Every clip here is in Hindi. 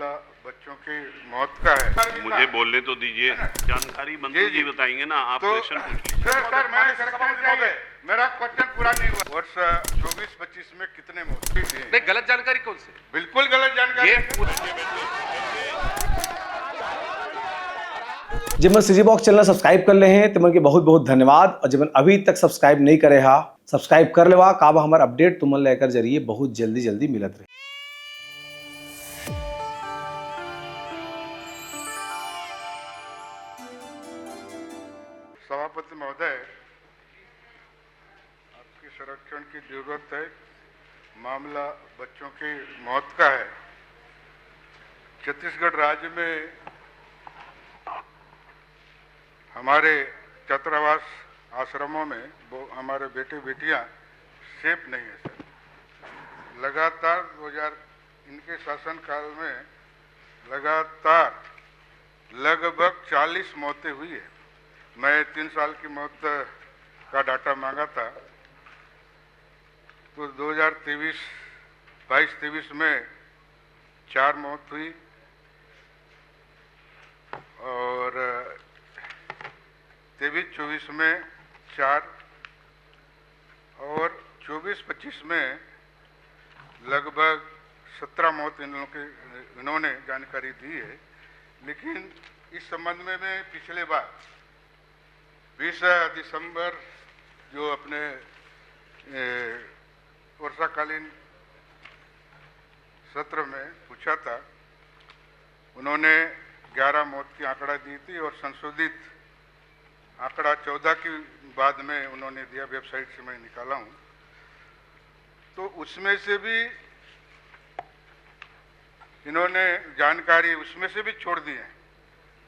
मामला बच्चों की मौत का है। मुझे बोलने तो दीजिए, जानकारी मंत्री जी बताएंगे ना, आप क्वेश्चन पूछ लीजिए। सर मेरा क्वेश्चन पूरा नहीं हुआ। वर्ष 24-25 में कितने मौत हुई थी? नहीं, गलत जानकारी कौन सी? बिल्कुल गलत जानकारी ये जब मन सीजी बॉक्स चैनल सब्सक्राइब कर ले हैं तो मन के बहुत बहुत धन्यवाद। और जब मन अभी तक सब्सक्राइब नहीं करे हा, सब्सक्राइब कर लेवा। काब हमार अपडेट तुमन लेकर जरिए बहुत जल्दी मिलत रहे। सभापति महोदय, आपके संरक्षण की जरूरत है। मामला बच्चों की मौत का है। छत्तीसगढ़ राज्य में हमारे छात्रावास आश्रमों में वो हमारे बेटे बेटियां सेफ नहीं है सर। लगातार 2000 इनके शासनकाल में लगातार लगभग 40 मौतें हुई है। मैं 3 साल की मौत का डाटा मांगा था, तो 2023 में 4 मौत हुई और 23-24 में 4 और 24-25 में लगभग 17 मौत इन्होंने जानकारी दी है। लेकिन इस संबंध में मैं पिछले बार 20 दिसंबर जो अपने वर्षाकालीन सत्र में पूछा था, उन्होंने 11 मौत की आंकड़ा दी थी और संशोधित आंकड़ा 14 की बाद में उन्होंने दिया, वेबसाइट से मैं निकाला हूं। तो उसमें से भी इन्होंने जानकारी उसमें से भी छोड़ दी है।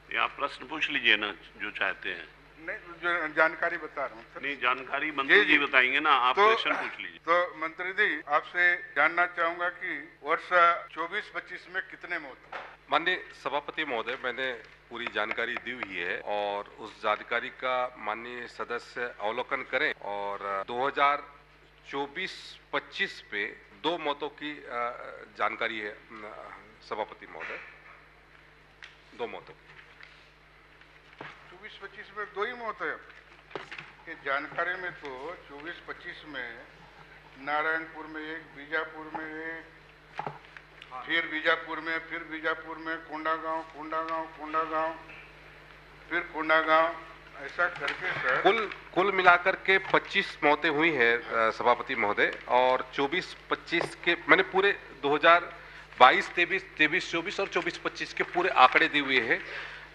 ये आप प्रश्न पूछ लीजिए ना, जो चाहते हैं। नहीं, जो जानकारी बता रहा हूँ सर। नहीं, जानकारी मंत्री जी बताएंगे ना, आप क्वेश्चन पूछ लीजिए। तो मंत्री जी, आपसे जानना चाहूंगा कि वर्ष 24-25 में कितने मौत हुए? माननीय सभापति महोदय, मैंने पूरी जानकारी दी हुई है और उस जानकारी का माननीय सदस्य अवलोकन करें। और 2024-25 पे 2 मौतों की जानकारी है सभापति महोदय, 2 मौतों की। 24-25 में 2 ही मौत है। ये जानकारी में तो 24-25 में नारायणपुर में 1, बीजापुर में 1, फिर बीजापुर में कोंडागांव, फिर कोंडागांव, ऐसा करके सर कुल मिलाकर के 25 मौतें हुई हैं सभापति महोदय। और 24-25 के मैंने पूरे 2022-23 और 24-25 के पूरे आंकड़े दिए हुए हैं।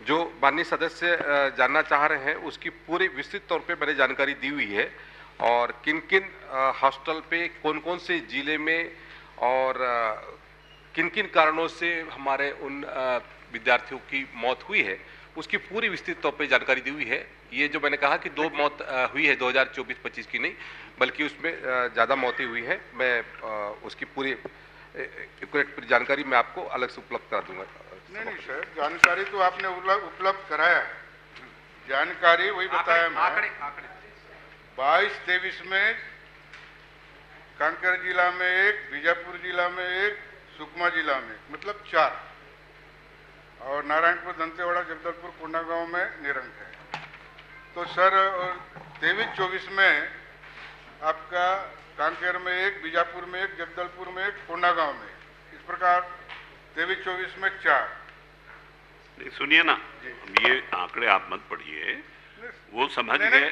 जो माननीय सदस्य जानना चाह रहे हैं उसकी पूरी विस्तृत तौर पे मैंने जानकारी दी हुई है। और किन किन हॉस्टल पे कौन कौन से जिले में और किन किन कारणों से हमारे उन विद्यार्थियों की मौत हुई है, उसकी पूरी विस्तृत तौर पे जानकारी दी हुई है। ये जो मैंने कहा कि 2 मौत हुई है 2024-25 की नहीं, बल्कि उसमें ज़्यादा मौतें हुई है। मैं उसकी पूरी एक्यूरेट जानकारी मैं आपको अलग से उपलब्ध करा दूंगा। नहीं सर, जानकारी तो आपने उपलब्ध कराया है। जानकारी वही बताया मैं। आंकड़े 22-23 में कांकेर जिला में 1, बीजापुर जिला में 1, सुकमा जिला में मतलब 4, और नारायणपुर, दंतेवाड़ा, जगदलपुर, कोंडागांव में निरंक है। तो सर 23-24 में आपका कांकेर में 1, बीजापुर में 1, जगदलपुर में 1, कोंडागांव में, इस प्रकार 23-24 में 4। सुनिए ना, ये आंकड़े आप मत पढ़िए, वो समझ गए।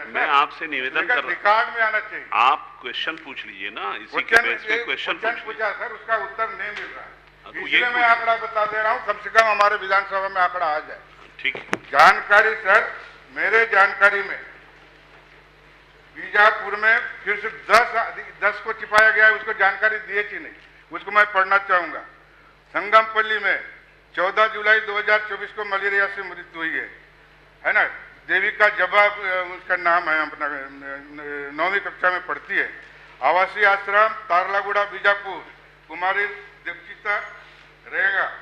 मैं आपसे निवेदन कर रहा हूं, रिकॉर्ड में आना चाहिए। आप क्वेश्चन पूछ लीजिए ना, इसी के बेस पे क्वेश्चन पूछा सर, उसका उत्तर नहीं मिल रहा है। तो इसलिए मैं आंकड़ा बता दे रहा हूँ, कम से कम हमारे विधानसभा में आंकड़ा आ जाए। ठीक है। जानकारी सर, मेरे जानकारी में बीजापुर में फिर से 10 को छिपाया गया है, उसको जानकारी दिए कि नहीं, उसको मैं पढ़ना चाहूंगा। संगमपल्ली में 14 जुलाई 2024 को मलेरिया से मृत्यु हुई है ना। देविका जवाब उसका नाम है, अपना 9वीं कक्षा में पढ़ती है। आवासीय आश्रम तारलागुड़ा बीजापुर, कुमारी दीक्षिता रहेगा,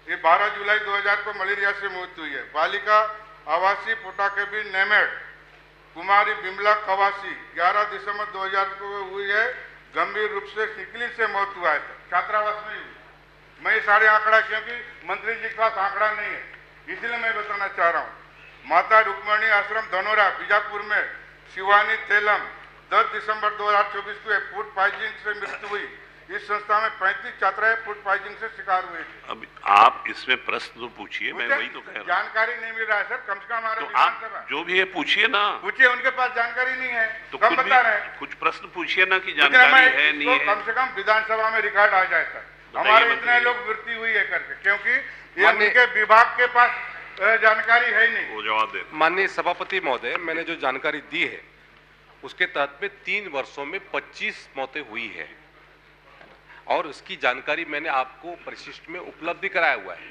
ये 12 जुलाई 2000 को मलेरिया से मृत्यु हुई है। बालिका आवासीय पोटाकेबी नेमेड, कुमारी बिमला कवासी 11 दिसंबर 2000 को हुई है, गंभीर रूप से सिकली से मौत हुआ है। छात्रावास में ही हुई। मैं ये सारे आंकड़ा, क्योंकि मंत्री जी के पास आंकड़ा नहीं है, इसलिए मैं बताना चाह रहा हूँ। माता रुक्मणी आश्रम धनोरा बीजापुर में शिवानी तेलम 10 दिसंबर 2024 को फूड पॉइजनिंग से मृत्यु हुई। इस संस्था में 35 छात्राएं फूड पॉइजनिंग से शिकार हुए थे। अब आप इसमें प्रश्न तो पूछिए, मैं वही तो कह रहा हूँ। जानकारी नहीं मिल रहा है सर, कम से कम हमारे तो आप जो भी है पूछिए ना। पूछिए, उनके पास जानकारी नहीं है तो कम बता रहे हैं। कुछ प्रश्न पूछिए ना कि जानकारी है नहीं है। कम से कम विधानसभा में रिकॉर्ड आ जाए सर, हमारे इतने लोग मृत्यु हुई है करके, क्योंकि ये उनके विभाग के पास जानकारी है ही नहीं। वो जवाब दे। माननीय सभापति महोदय, मैंने जो जानकारी दी है उसके तहत में 3 वर्षों में 25 मौतें हुई है और उसकी जानकारी मैंने आपको परिशिष्ट में उपलब्ध कराया हुआ है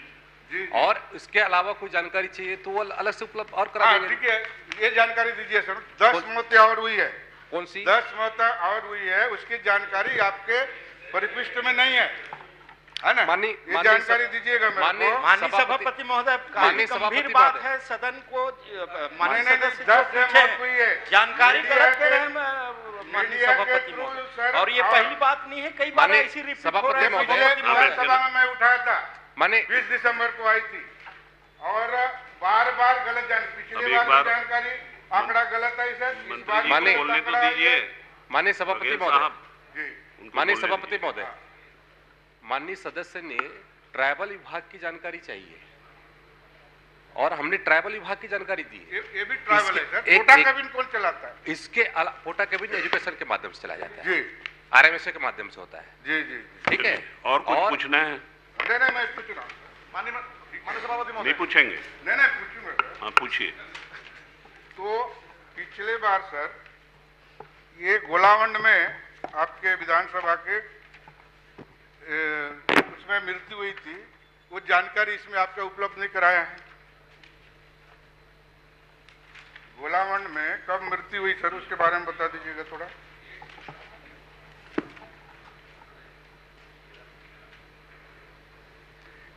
जी। और इसके अलावा कोई जानकारी चाहिए तो वो अलग से उपलब्ध और करा देंगे। ठीक है, ये जानकारी दीजिए सर। 10 मौतें और हुई है। कौन सी? 10 मौतें और हुई है, उसकी जानकारी आपके परिशिष्ट में नहीं है ना? ये जानकारी दीजिएगा मेरे को। माननीय सभापति महोदय, काफी गंभीर बात है, सदन को माननीय सदस्य जो पूछे जानकारी गलत दे रहे हैं माननीय सभापति महोदय, और ये पहली बात नहीं है, कई बार ऐसी रिपोर्ट हो रही है। विधानसभा में मैं उठाया था, 20 दिसंबर को आई थी और बार बार गलत जानकारी, पिछली बार जानकारी आंकड़ा गलत है सर। बोलने तो दीजिए। माननीय सभापति महोदय, माननीय सभापति दीजिए। महोदय, माननीय सदस्य ने ट्राइबल विभाग की जानकारी चाहिए और हमने ट्राइबल विभाग की जानकारी दी है। ये भी ट्राइबल है सर। पोटा कैबिन कौन चलाता है? इसके पोटा कैबिन एजुकेशन के माध्यम से चला जाता है जी, RMSA के माध्यम से होता है जी जी। ठीक है। और कुछ पूछना है? नहीं, मैं पूछ रहा हूँ माननीय सभापति महोदय। नहीं पूछेंगे? नहीं पूछूंगा। हाँ पूछिए। तो पिछले बार सर ये गोलावंड में आपके विधानसभा के उसमें मृत्यु हुई थी, वो जानकारी इसमें आपका उपलब्ध नहीं कराया है। गोलावंड में कब मृत्यु हुई सर, उसके बारे में बता दीजिएगा थोड़ा।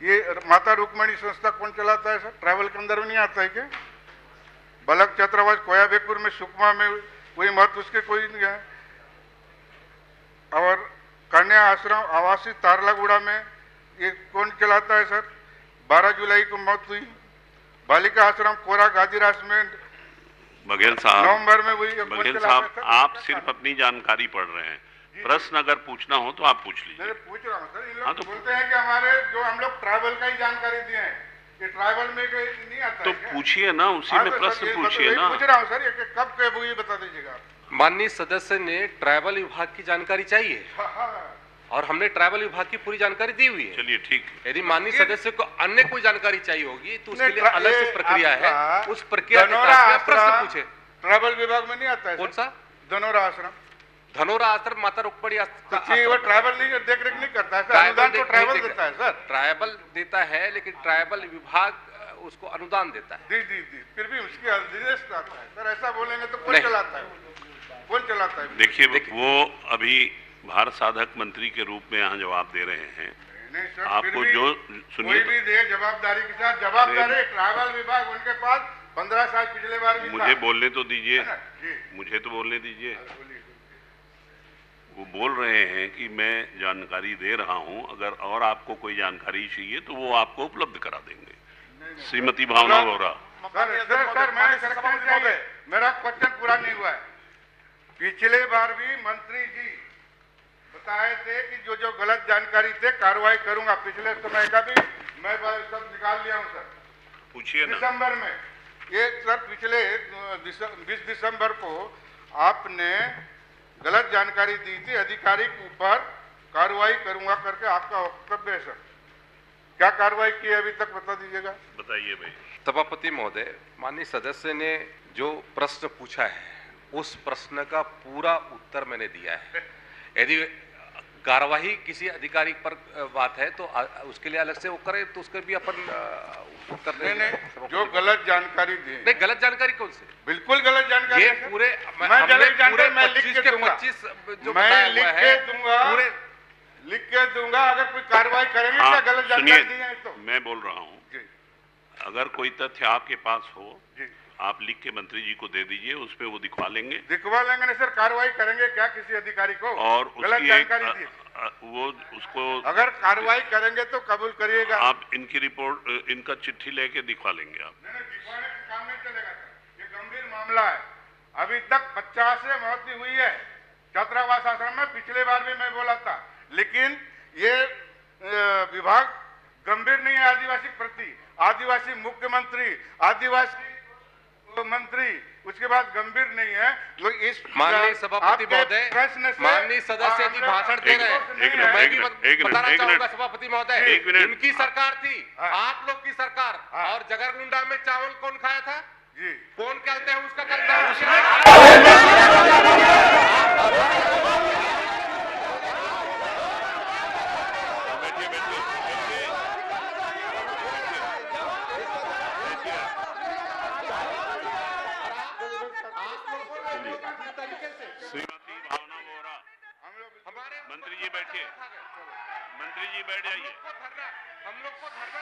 ये माता रुक्मणी संस्था कौन चलाता है सर? ट्रैवल के अंदर में नहीं आता है क्या? बलक छात्रावास कोयाबेपुर में, सुकमा में वही मत उसके कोई नहीं है। और कन्या आश्रम आवासीय तारलागुड़ा में ये कौन चलाता है सर? 12 जुलाई को मौत हुई। बालिका आश्रम कोरा गाजीरास में बघेल साहब, नवंबर में हुई। बघेल साहब, आप सिर्फ अपनी जानकारी पढ़ रहे हैं। प्रश्न अगर पूछना हो तो आप पूछ लीजिए। पूछ रहा हूँ सर। इन हाँ, लोग बोलते हैं कि हमारे जो हम लोग ट्राइबल का ही जानकारी दिए हैं, ये ट्राइबल में नहीं आता तो है। पूछिए ना, उसी में प्रश्न पूछिए ना। पूछ रहा हूँ सर, ये कब कब हुई बता दीजिएगा आप। माननीय सदस्य ने ट्राइबल विभाग की जानकारी चाहिए और हमने ट्राइबल विभाग की पूरी जानकारी दी हुई है। चलिए ठीक है। यदि माननीय सदस्य को अन्य कोई जानकारी चाहिए होगी तो उसके लिए अलग से प्रक्रिया है, उस प्रक्रिया के तहत प्रश्न पूछे। ट्राइबल विभाग में नहीं आता है। कौन सा? धनोरा आश्रम। धनोरा आश्रम माता रुक्मणी आश्रम वो ट्राइबल नहीं देख रेख नहीं करता है सर, अनुदान तो ट्राइबल देता है सर। ट्राइबल देता है लेकिन ट्राइबल विभाग उसको अनुदान देता है। जी, फिर भी उसकी निर्देश आता है सर। ऐसा बोलेंगे तो कौन चलाता है? कौन चलाता है? देखिए, वो अभी भारत साधक मंत्री के रूप में यहाँ जवाब दे रहे हैं। नहीं सर, आपको जो सुनिए, कोई भी दे जवाबदारी के साथ जवाबदारी। ट्राइबल विभाग उनके पास 15 साल पिछले बार भी मुझे बोलने तो दीजिए, जी। मुझे तो बोलने दीजिए। वो बोल रहे हैं कि मैं जानकारी दे रहा हूं, अगर और आपको कोई जानकारी चाहिए तो वो आपको उपलब्ध करा देंगे। श्रीमती भावना वोरा। मेरा क्वेश्चन पूरा नहीं हुआ है। पिछले बार भी मंत्री जी बताए थे कि जो जो गलत जानकारी थे कार्रवाई करूंगा। पिछले समय का भी मैं सब निकाल लिया हूं सर। पूछिए ना। दिसंबर में ये सर, पिछले 20 दिसंबर को आपने गलत जानकारी दी थी, अधिकारी के ऊपर कार्रवाई करूंगा करके आपका वक्तव्य है सर। क्या कार्रवाई की है अभी तक बता दीजिएगा। बताइए भाई। सभापति महोदय, माननीय सदस्य ने जो प्रश्न पूछा है उस प्रश्न का पूरा उत्तर मैंने दिया है। यदि कार्यवाही किसी अधिकारी पर बात है तो उसके लिए अलग से वो करे तो उसके भी अपन उत्तर देंगे। जो गलत जानकारी दी, नहीं गलत जानकारी कौन से? बिल्कुल गलत जानकारी। ये पूरे मैं लिख के दूंगा, मैं लिख के दूंगा। अगर कोई कार्रवाई करेंगे क्या गलत जानकारी दी है तो? मैं बोल रहा हूँ, अगर कोई तथ्य आपके पास हो आप लिख के मंत्री जी को दे दीजिए, उसपे वो दिखवा लेंगे नहीं सर, कार्रवाई करेंगे क्या किसी अधिकारी को और गलत जानकारी दी? वो उसको अगर कार्रवाई करेंगे तो कबूल करिएगा। आप इनकी रिपोर्ट, इनका चिट्ठी लेके दिखवा लेंगे आप। नहीं, दिखवाने से काम नहीं चलेगा सर, ये गंभीर मामला है। अभी तक 50 से मौत हुई है छात्रावास आश्रम में, पिछले बार भी मैं बोला था, लेकिन ये विभाग गंभीर नहीं है आदिवासी प्रति। आदिवासी मुख्यमंत्री, आदिवासी मंत्री, उसके बाद गंभीर नहीं है। लोग इस माननीय सभापति महोदय, माननीय सदस्य यदि भाषण दे रहे हैं, मैं भी बताना चाहूंगा सभापति महोदय, इनकी सरकार थी, आप लोग की सरकार, और जगरगुंडा में चावल कौन खाया था जी, कौन कहते हैं उसका करता है। श्रीमती भावना वोरा, मंत्री जी बैठिए, मंत्री जी बैठ जाइए। हम लोग को धरना